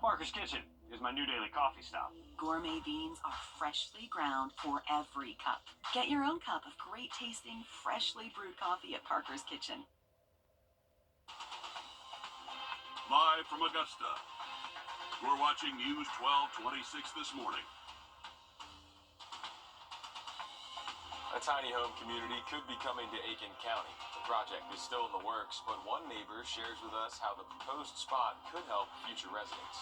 Marcus Kitchen is my new daily coffee stop. Gourmet beans are freshly ground for every cup. Get your own cup of great tasting, freshly brewed coffee at Parker's Kitchen. Live from Augusta, we're watching News 1226 this morning. A tiny home community could be coming to Aiken County. The project is still in the works, but one neighbor shares with us how the proposed spot could help future residents.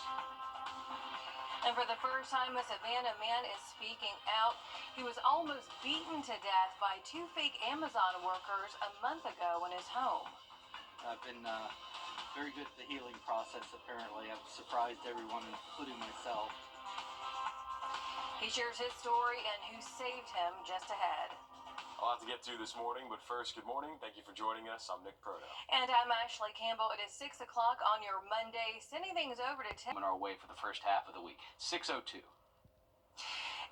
And for the first time, a Savannah man is speaking out. He was almost beaten to death by two fake Amazon workers a month ago in his home. I've been very good at the healing process, apparently. I've surprised everyone, including myself. He shares his story and who saved him just ahead. A lot to get to this morning, but first, good morning. Thank you for joining us. I'm Nick Proto. And I'm Ashley Campbell. It is 6 o'clock on your Monday. Sending things over to Tim. On our way for the first half of the week. 6:02.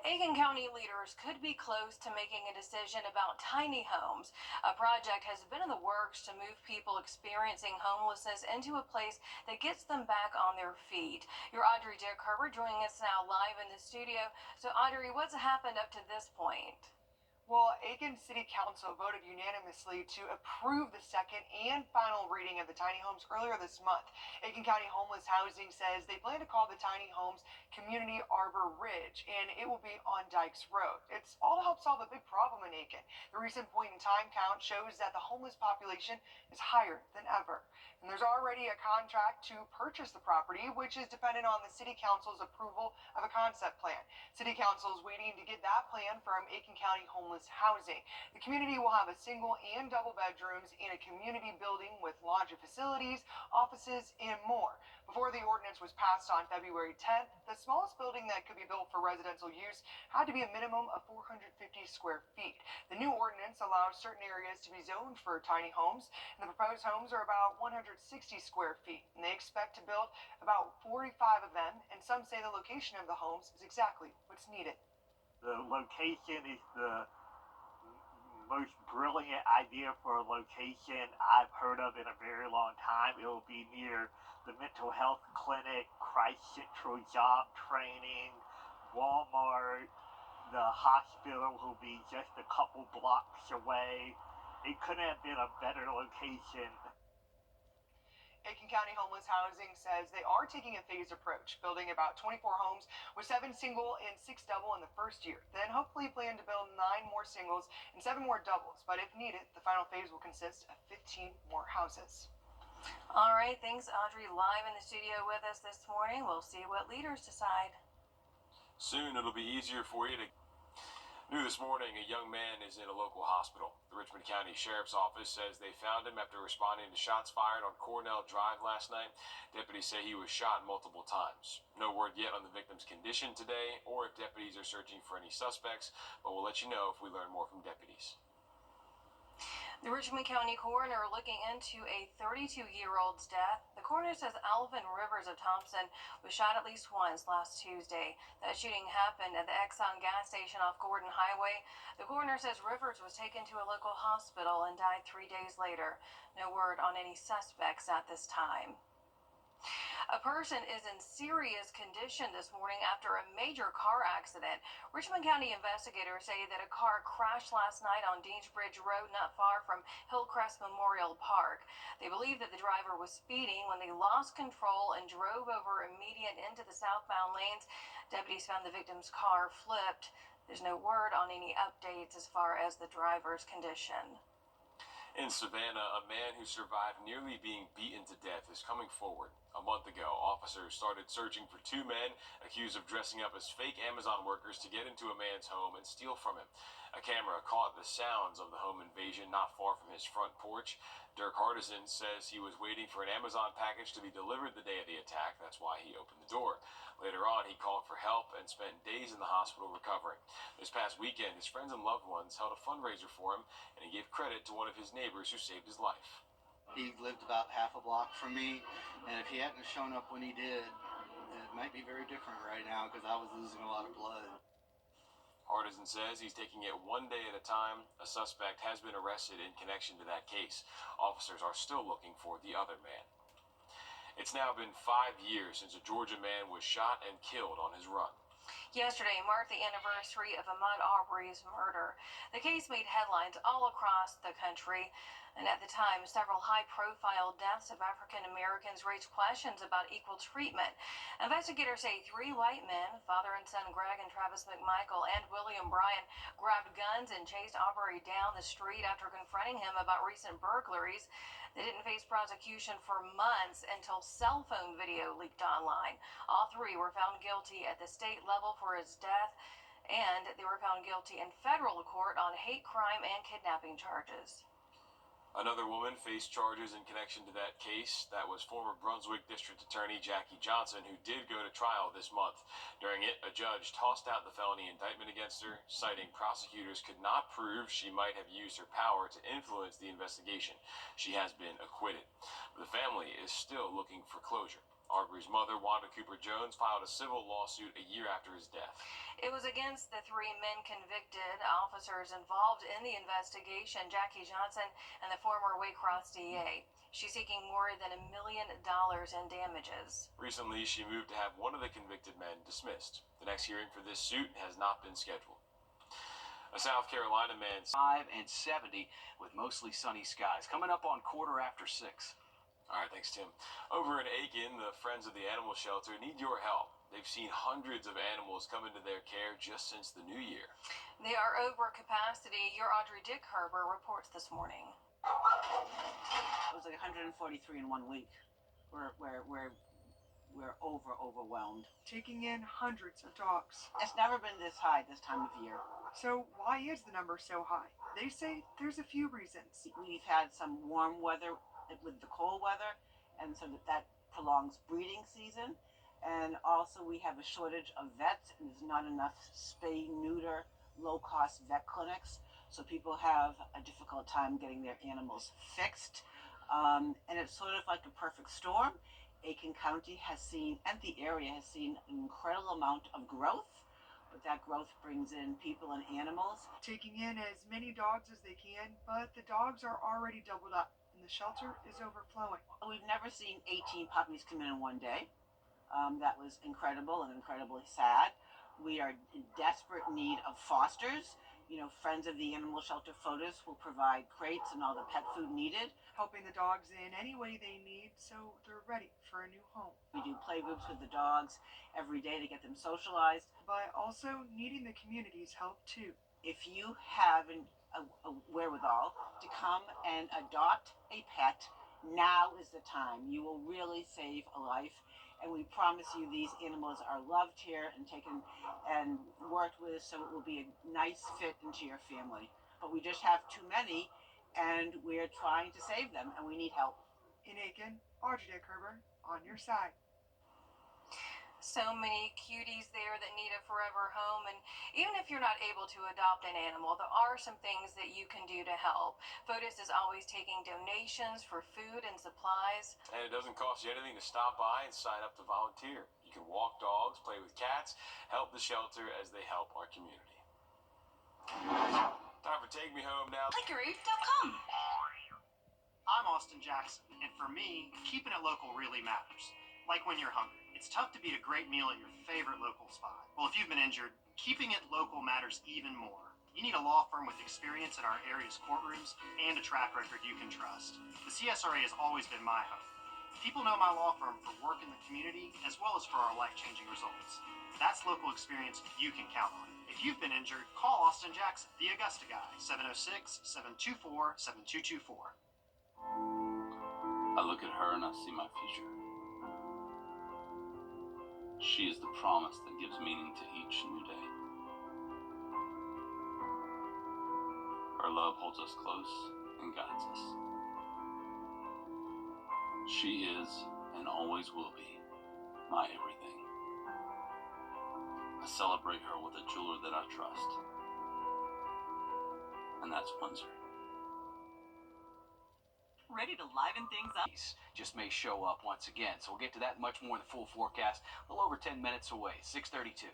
Aiken County leaders could be close to making a decision about tiny homes. A project has been in the works to move people experiencing homelessness into a place that gets them back on their feet. Your Audrey Dick Herbert joining us now live in the studio. So Audrey, what's happened up to this point? Well, Aiken City Council voted unanimously to approve the second and final reading of the tiny homes earlier this month. Aiken County Homeless Housing says they plan to call the tiny homes Community Arbor Ridge, and it will be on Dykes Road. It's all to help solve a big problem in Aiken. The recent point-in-time count shows that the homeless population is higher than ever. And there's already a contract to purchase the property, which is dependent on the City Council's approval of a concept plan. City Council is waiting to get that plan from Aiken County Homeless Housing. The community will have a single and double bedrooms in a community building with laundry facilities, offices, and more. Before the ordinance was passed on February 10th, the smallest building that could be built for residential use had to be a minimum of 450 square feet. The new ordinance allows certain areas to be zoned for tiny homes, and the proposed homes are about 160 square feet, and they expect to build about 45 of them, and some say the location of the homes is exactly what's needed. The location is the most brilliant idea for a location I've heard of in a very long time. It will be near the mental health clinic, Christ Central job training, Walmart. The hospital will be just a couple blocks away. It couldn't have been a better location. Aiken County Homeless Housing says they are taking a phased approach, building about 24 homes with 7 single and 6 double in the first year. Then hopefully plan to build 9 more singles and 7 more doubles. But if needed, the final phase will consist of 15 more houses. All right, thanks Audrey, live in the studio with us this morning. We'll see what leaders decide. Soon it'll be easier for you to... New this morning, a young man is in a local hospital. The Richmond County Sheriff's Office says they found him after responding to shots fired on Cornell Drive last night. Deputies say he was shot multiple times. No word yet on the victim's condition today or if deputies are searching for any suspects, but we'll let you know if we learn more from deputies. The Richmond County coroner looking into a 32-year-old's death. The coroner says Alvin Rivers of Thompson was shot at least once last Tuesday. That shooting happened at the Exxon gas station off Gordon Highway. The coroner says Rivers was taken to a local hospital and died 3 days later. No word on any suspects at this time. A person is in serious condition this morning after a major car accident. Richmond County investigators say that a car crashed last night on Deansbridge Road not far from Hillcrest Memorial Park. They believe that the driver was speeding when they lost control and drove over a median into the southbound lanes. Deputies found the victim's car flipped. There's no word on any updates as far as the driver's condition. In Savannah, a man who survived nearly being beaten to death is coming forward. A month ago, officers started searching for 2 men accused of dressing up as fake Amazon workers to get into a man's home and steal from him. A camera caught the sounds of the home invasion not far from his front porch. Dirk Hardison says he was waiting for an Amazon package to be delivered the day of the attack. That's why he opened the door. Later on, he called for help and spent days in the hospital recovering. This past weekend, his friends and loved ones held a fundraiser for him, and he gave credit to one of his neighbors who saved his life. He lived about half a block from me, and if he hadn't shown up when he did, it might be very different right now because I was losing a lot of blood. Hardison says he's taking it one day at a time. A suspect has been arrested in connection to that case. Officers are still looking for the other man. It's now been 5 years since a Georgia man was shot and killed on his run. Yesterday marked the anniversary of Ahmaud Arbery's murder. The case made headlines all across the country, and at the time, several high-profile deaths of African Americans raised questions about equal treatment. Investigators say 3 white men, father and son Greg and Travis McMichael and William Bryan, grabbed guns and chased Arbery down the street after confronting him about recent burglaries. They didn't face prosecution for months until cell phone video leaked online. All 3 were found guilty at the state level for his death, and they were found guilty in federal court on hate crime and kidnapping charges. Another woman faced charges in connection to that case. That was former Brunswick District Attorney Jackie Johnson, who did go to trial this month. During it, a judge tossed out the felony indictment against her, citing prosecutors could not prove she might have used her power to influence the investigation. She has been acquitted. The family is still looking for closure. Arbery's mother, Wanda Cooper Jones, filed a civil lawsuit a year after his death. It was against the 3 men convicted, officers involved in the investigation, Jackie Johnson and the former Waycross DA. She's seeking more than $1 million in damages. Recently, she moved to have one of the convicted men dismissed. The next hearing for this suit has not been scheduled. A South Carolina man 5 and 70 with mostly sunny skies. Coming up on 6:15. All right, thanks, Tim. Over in Aiken, the Friends of the Animal Shelter need your help. They've seen hundreds of animals come into their care just since the new year. They are over capacity. Your Audrey Dickherber reports this morning. It was like 143 in 1 week. We're overwhelmed. Taking in hundreds of dogs. It's never been this high this time of year. So why is the number so high? They say there's a few reasons. We've had some warm weather with the cold weather, and so that prolongs breeding season. And also we have a shortage of vets, and there's not enough spay, neuter, low-cost vet clinics. So people have a difficult time getting their animals fixed. And it's sort of like a perfect storm. Aiken County has seen, and the area has seen, an incredible amount of growth. But that growth brings in people and animals. Taking in as many dogs as they can, but the dogs are already doubled up, and the shelter is overflowing. We've never seen 18 puppies come in one day. That was incredible and incredibly sad. We are in desperate need of fosters. Friends of the Animal Shelter photos will provide crates and all the pet food needed. Helping the dogs in any way they need so they're ready for a new home. We do play groups with the dogs every day to get them socialized. But also needing the community's help too. If you have a wherewithal to come and adopt a pet, now is the time. You will really save a life. And we promise you these animals are loved here and taken and worked with, so it will be a nice fit into your family. But we just have too many, and we're trying to save them, and we need help. In Aiken, Audrey Dickherber, on your side. So many cuties there that need a forever home, and even if you're not able to adopt an animal, there are some things that you can do to help. Fotis is always taking donations for food and supplies. And it doesn't cost you anything to stop by and sign up to volunteer. You can walk dogs, play with cats, help the shelter as they help our community. Time for Take Me Home now. Wrdw.com. I'm Austin Jackson, and for me, keeping it local really matters. Like when you're hungry. It's tough to beat a great meal at your favorite local spot. Well, if you've been injured, keeping it local matters even more. You need a law firm with experience in our area's courtrooms and a track record you can trust. The CSRA has always been my home. People know my law firm for work in the community as well as for our life-changing results. That's local experience you can count on. If you've been injured, call Austin Jackson, the Augusta guy, 706-724-7224. I look at her and I see my future. She is the promise that gives meaning to each new day. Her love holds us close and guides us. She is, and always will be, my everything. I celebrate her with a jeweler that I trust. And that's Windsor. Ready to liven things up? Just may show up once again. So we'll get to that much more in the full forecast a little over 10 minutes away, 6:32.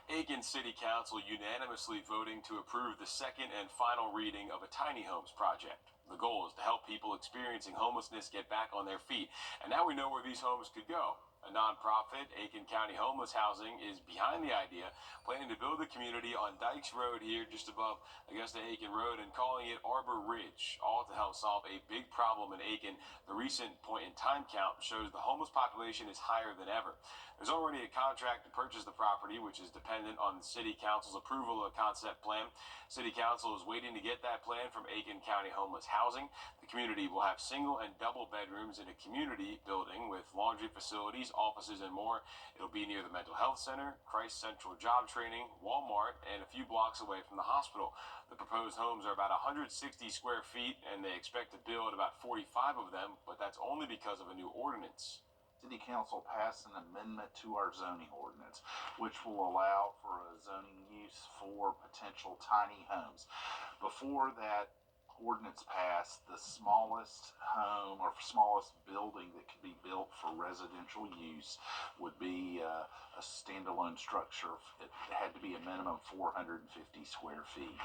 Aiken City Council unanimously voting to approve the second and final reading of a tiny homes project. The goal is to help people experiencing homelessness get back on their feet. And now we know where these homes could go. A nonprofit, Aiken County Homeless Housing, is behind the idea, planning to build a community on Dykes Road here just above Augusta-Aiken Road and calling it Arbor Ridge, all to help solve a big problem in Aiken. The recent point-in-time count shows the homeless population is higher than ever. There's already a contract to purchase the property, which is dependent on the City Council's approval of a concept plan. City Council is waiting to get that plan from Aiken County Homeless Housing. The community will have single and double bedrooms in a community building with laundry facilities, offices, and more. It'll be near the Mental Health Center, Christ Central Job Training, Walmart, and a few blocks away from the hospital. The proposed homes are about 160 square feet, and they expect to build about 45 of them, but that's only because of a new ordinance. City Council passed an amendment to our zoning ordinance, which will allow for a zoning use for potential tiny homes. Before that ordinance passed, the smallest home or smallest building that could be built for residential use would be a standalone structure. It had to be a minimum 450 square feet.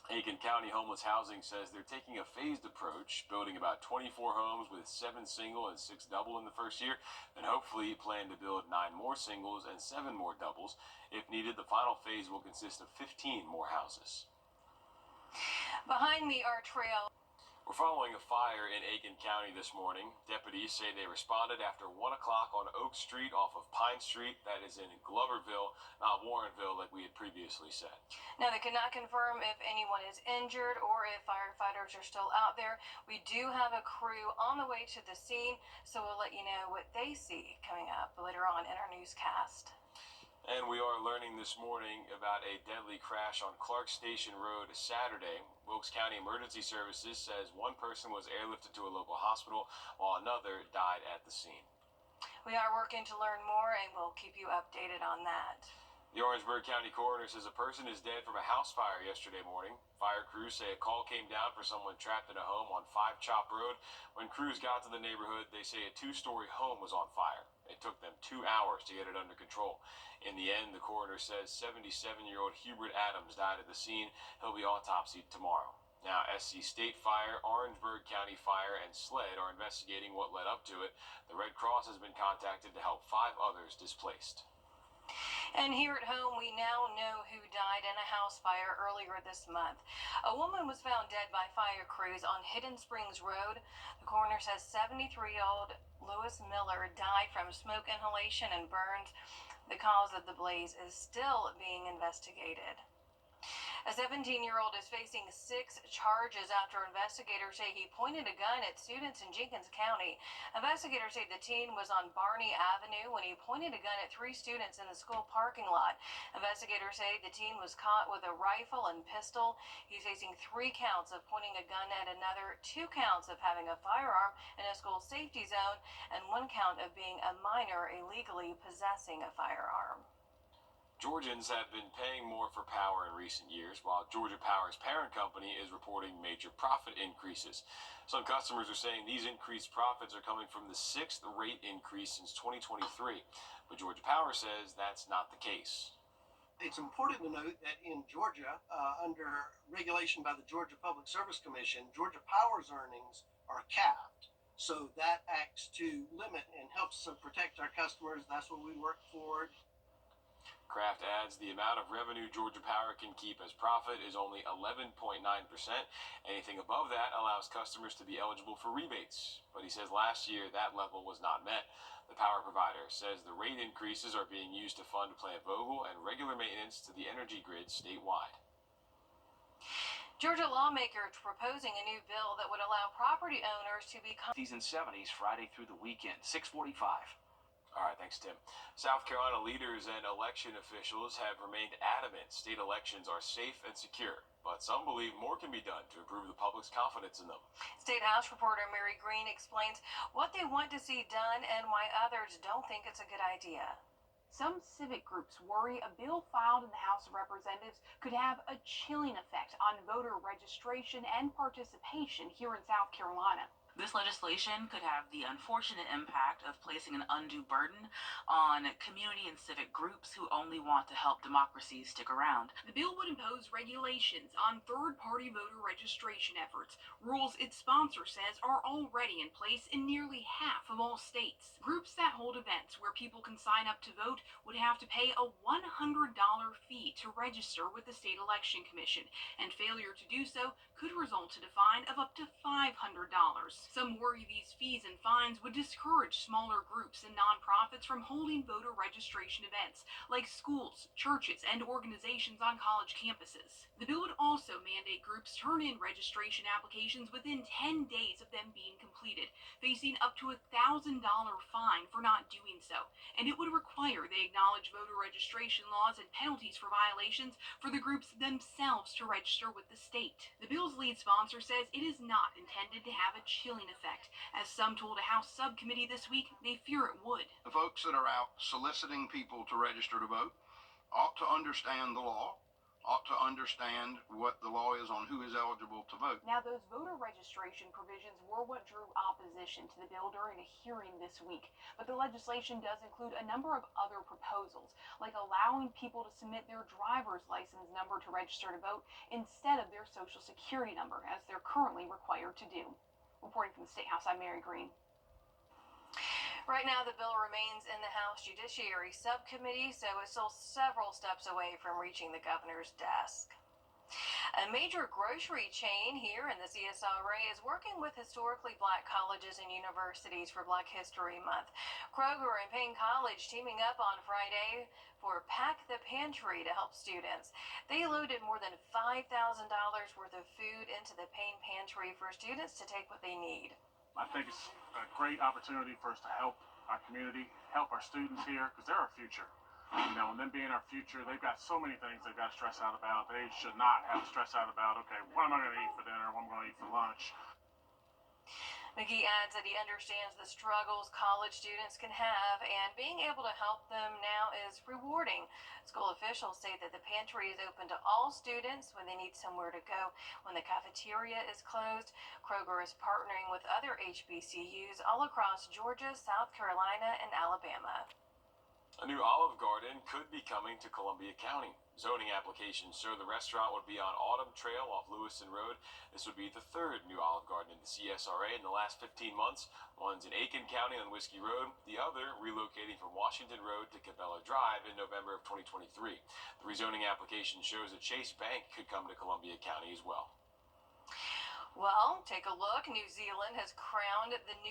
Aiken County Homeless Housing says they're taking a phased approach, building about 24 homes with 7 single and 6 double in the first year, and hopefully plan to build 9 more singles and 7 more doubles. If needed, the final phase will consist of 15 more houses. Behind me are trails. We're following a fire in Aiken County this morning. Deputies say they responded after 1 o'clock on Oak Street off of Pine Street. That is in Gloverville, not Warrenville, like we had previously said. Now, they cannot confirm if anyone is injured or if firefighters are still out there. We do have a crew on the way to the scene, so we'll let you know what they see coming up later on in our newscast. And we are learning this morning about a deadly crash on Clark Station Road Saturday. Wilkes County Emergency Services says one person was airlifted to a local hospital while another died at the scene. We are working to learn more, and we'll keep you updated on that. The Orangeburg County Coroner says a person is dead from a house fire yesterday morning. Fire crews say a call came down for someone trapped in a home on 5 Chop Road. When crews got to the neighborhood, they say a 2-story home was on fire. It took them 2 hours to get it under control. In the end, the coroner says 77-year-old Hubert Adams died at the scene. He'll be autopsied tomorrow. Now, SC State Fire, Orangeburg County Fire, and SLED are investigating what led up to it. The Red Cross has been contacted to help 5 others displaced. And here at home, we now know who died in a house fire earlier this month. A woman was found dead by fire crews on Hidden Springs Road. The coroner says 73-year-old Lewis Miller died from smoke inhalation and burns. The cause of the blaze is still being investigated. A 17-year-old is facing 6 charges after investigators say he pointed a gun at students in Jenkins County. Investigators say the teen was on Barney Avenue when he pointed a gun at 3 students in the school parking lot. Investigators say the teen was caught with a rifle and pistol. He's facing 3 counts of pointing a gun at another, 2 counts of having a firearm in a school safety zone, and 1 count of being a minor illegally possessing a firearm. Georgians have been paying more for power in recent years, while Georgia Power's parent company is reporting major profit increases. Some customers are saying these increased profits are coming from the 6th rate increase since 2023, but Georgia Power says that's not the case. It's important to note that in Georgia, under regulation by the Georgia Public Service Commission, Georgia Power's earnings are capped. So that acts to limit and helps to protect our customers. That's what we work for. Kraft adds the amount of revenue Georgia Power can keep as profit is only 11.9%. Anything above that allows customers to be eligible for rebates. But he says last year that level was not met. The power provider says the rate increases are being used to fund Plant Vogtle and regular maintenance to the energy grid statewide. Georgia lawmakers proposing a new bill that would allow property owners to become and 70s Friday through the weekend, 6:45. All right, thanks, Tim. South Carolina leaders and election officials have remained adamant state elections are safe and secure, but some believe more can be done to improve the public's confidence in them. State House reporter Mary Green explains what they want to see done and why others don't think it's a good idea. Some civic groups worry a bill filed in the House of Representatives could have a chilling effect on voter registration and participation here in South Carolina. This legislation could have the unfortunate impact of placing an undue burden on community and civic groups who only want to help democracies stick around. The bill would impose regulations on third-party voter registration efforts, rules its sponsor says are already in place in nearly half of all states. Groups that hold events where people can sign up to vote would have to pay a $100 fee to register with the state election commission, and failure to do so could result in a fine of up to $500. Some worry these fees and fines would discourage smaller groups and nonprofits from holding voter registration events, like schools, churches, and organizations on college campuses. The bill would also mandate groups turn in registration applications within 10 days of them being completed, facing up to a $1,000 fine for not doing so, and it would require they acknowledge voter registration laws and penalties for violations for the groups themselves to register with the state. The bill's lead sponsor says it is not intended to have a chilling effect, as some told a House subcommittee this week they fear it would. The folks that are out soliciting people to register to vote ought to understand the law, ought to understand what the law is on who is eligible to vote. Now, those voter registration provisions were what drew opposition to the bill during a hearing this week, but the legislation does include a number of other proposals, like allowing people to submit their driver's license number to register to vote instead of their social security number, as they're currently required to do. Reporting from the State House, I'm Mary Green. Right now, the bill remains in the House Judiciary Subcommittee, so it's still several steps away from reaching the governor's desk. A major grocery chain here in the CSRA is working with historically black colleges and universities for Black History Month. Kroger and Payne College teaming up on Friday for Pack the Pantry to help students. They loaded more than $5,000 worth of food into the Payne Pantry for students to take what they need. I think it's a great opportunity for us to help our community, help our students here, because they're our future. You know, and them being our future, they've got so many things they've got to stress out about. They should not have to stress out about, okay, what am I going to eat for dinner? What am I going to eat for lunch? McGee adds that he understands the struggles college students can have, and being able to help them now is rewarding. School officials say that the pantry is open to all students when they need somewhere to go when the cafeteria is closed. Kroger is partnering with other HBCUs all across Georgia, South Carolina, and Alabama. A new Olive Garden could be coming to Columbia County. Zoning applications show the restaurant would be on Autumn Trail off Lewiston Road. This would be the third new Olive Garden in the CSRA in the last 15 months. One's in Aiken County on Whiskey Road, the other relocating from Washington Road to Cabela Drive in November of 2023. The rezoning application shows that Chase Bank could come to Columbia County as well. Well, take a look. New Zealand has crowned the new